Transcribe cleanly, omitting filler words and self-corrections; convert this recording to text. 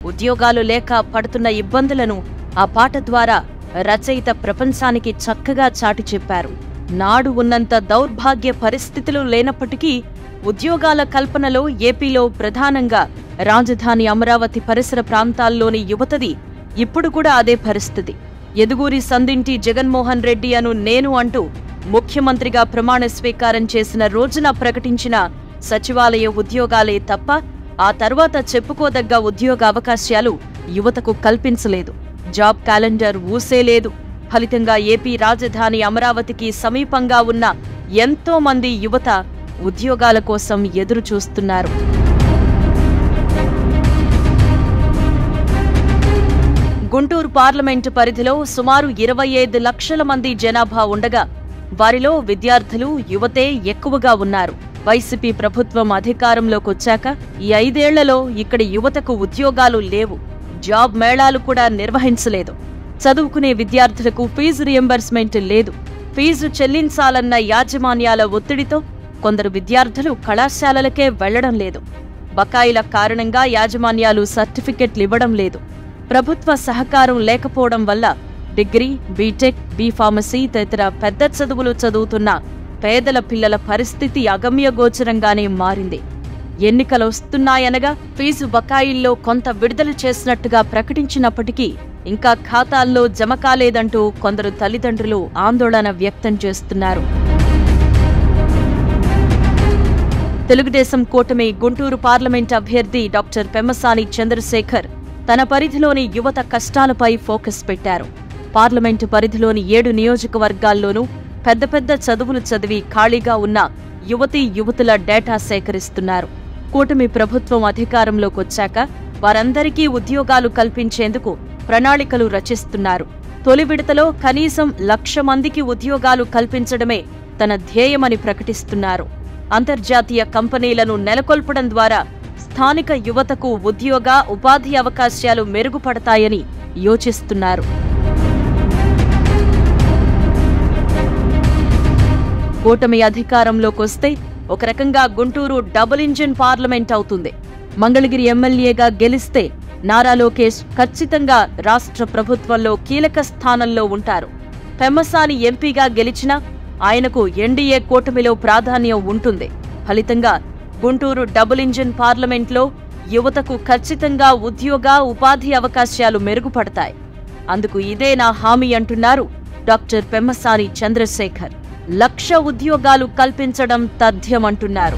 ఉద్యోగాలు లేక పడుతున్న ఇబ్బందులను ఆ పాట ద్వారా రచయిత ప్రపంచానికి చక్కగా చాటి చెప్పారు. నాడు ఉన్నంత దౌర్భాగ్య పరిస్థితులు లేనప్పటికీ ఉద్యోగాల కల్పనలో ఏపీలో ప్రధానంగా రాజధాని అమరావతి పరిసర ప్రాంతాల్లోని యువతది ఇప్పుడు కూడా అదే పరిస్థితి. ఎదుగూరి సందింటి జగన్మోహన్ రెడ్డి అను నేను అంటూ ముఖ్యమంత్రిగా ప్రమాణ స్వీకారం చేసిన రోజున ప్రకటించిన సచివాలయ ఉద్యోగాలే తప్ప ఆ తర్వాత చెప్పుకోదగ్గ ఉద్యోగ అవకాశాలు యువతకు కల్పించలేదు. Job calendar ఊసేలేదు. ఫలితంగా ఏపీ రాజధాని అమరావతికి సమీపంగా ఉన్న ఎంతో మంది యువత ఉద్యోగాల కోసం ఎదురు చూస్తున్నారు. గుంటూరు పార్లమెంటు పరిధిలో సుమారు 25 లక్షల మంది జనాభా ఉండగా వారిలో విద్యార్థులు, యువతే ఎక్కువగా ఉన్నారు. వైసీపీ ప్రభుత్వం అధికారంలోకొచ్చాక ఈ 5 ఏళ్లలో ఇక్కడి యువతకు ఉద్యోగాలు లేవు. జాబ్ మేళాలు కూడా నిర్వహించలేదు. చదువుకునే విద్యార్థులకు ఫీజు రియంబర్స్మెంట్ లేదు. ఫీజు చెల్లించాలన్న యాజమాన్యాల ఒత్తిడితో కొందరు విద్యార్థులు కళాశాలలకే వెళ్లడం లేదు. బకాయిల కారణంగా యాజమాన్యాలు సర్టిఫికెట్లు ఇవ్వడం లేదు. ప్రభుత్వ సహకారం లేకపోవడం వల్ల డిగ్రీ, బీటెక్, బీఫార్మసీ తదితర పెద్ద చదువులు చదువుతున్న పేదల పిల్లల పరిస్థితి అగమ్యగోచరంగానే మారింది. ఎన్నికలు వస్తున్నాయనగా ఫీజు బకాయిల్లో కొంత విడుదల చేసినట్టుగా ప్రకటించినప్పటికీ ఇంకా ఖాతాల్లో జమ కాలేదంటూ కొందరు తల్లిదండ్రులు ఆందోళన వ్యక్తం చేస్తున్నారు. తెలుగుదేశం కూటమి గుంటూరు పార్లమెంట్ అభ్యర్థి డాక్టర్ పెమ్మసాని చంద్రశేఖర్ తన పరిధిలోని యువత కష్టాలపై ఫోకస్ పెట్టారు. పార్లమెంటు పరిధిలోని 7 నియోజకవర్గాల్లోనూ పెద్ద పెద్ద చదువులు చదివి ఖాళీగా ఉన్న యువతీ యువతుల డేటా సేకరిస్తున్నారు. కూటమి ప్రభుత్వం అధికారంలోకొచ్చాక వారందరికీ ఉద్యోగాలు కల్పించేందుకు ప్రణాళికలు రచిస్తున్నారు. తొలి విడతలో కనీసం 1,00,000 మందికి ఉద్యోగాలు కల్పించడమే తన ధ్యేయమని ప్రకటిస్తున్నారు. అంతర్జాతీయ కంపెనీలను నెలకొల్పడం ద్వారా స్థానిక యువతకు ఉద్యోగ, ఉపాధి అవకాశాలు మెరుగుపడతాయని యోచిస్తున్నారు. కూటమి అధికారంలోకొస్తే ఒక రకంగా గుంటూరు డబుల్ ఇంజిన్ పార్లమెంట్ అవుతుంది. మంగళగిరి ఎమ్మెల్యేగా గెలిస్తే నారా లోకేష్ ఖచ్చితంగా రాష్ట్ర ప్రభుత్వంలో కీలక స్థానంలో ఉంటారు. పెమ్మసాని ఎంపీగా గెలిచినా ఆయనకు ఎన్డీఏ కూటమిలో ప్రాధాన్యం ఉంటుంది. ఫలితంగా గుంటూరు డబుల్ ఇంజిన్ పార్లమెంట్లో యువతకు ఖచ్చితంగా ఉద్యోగ, ఉపాధి అవకాశాలు మెరుగుపడతాయి. అందుకు ఇదే నా హామీ అంటున్నారు డాక్టర్ పెమ్మసాని చంద్రశేఖర్. 1,00,000 ఉద్యోగాలు కల్పించడం తథ్యమంటున్నారు.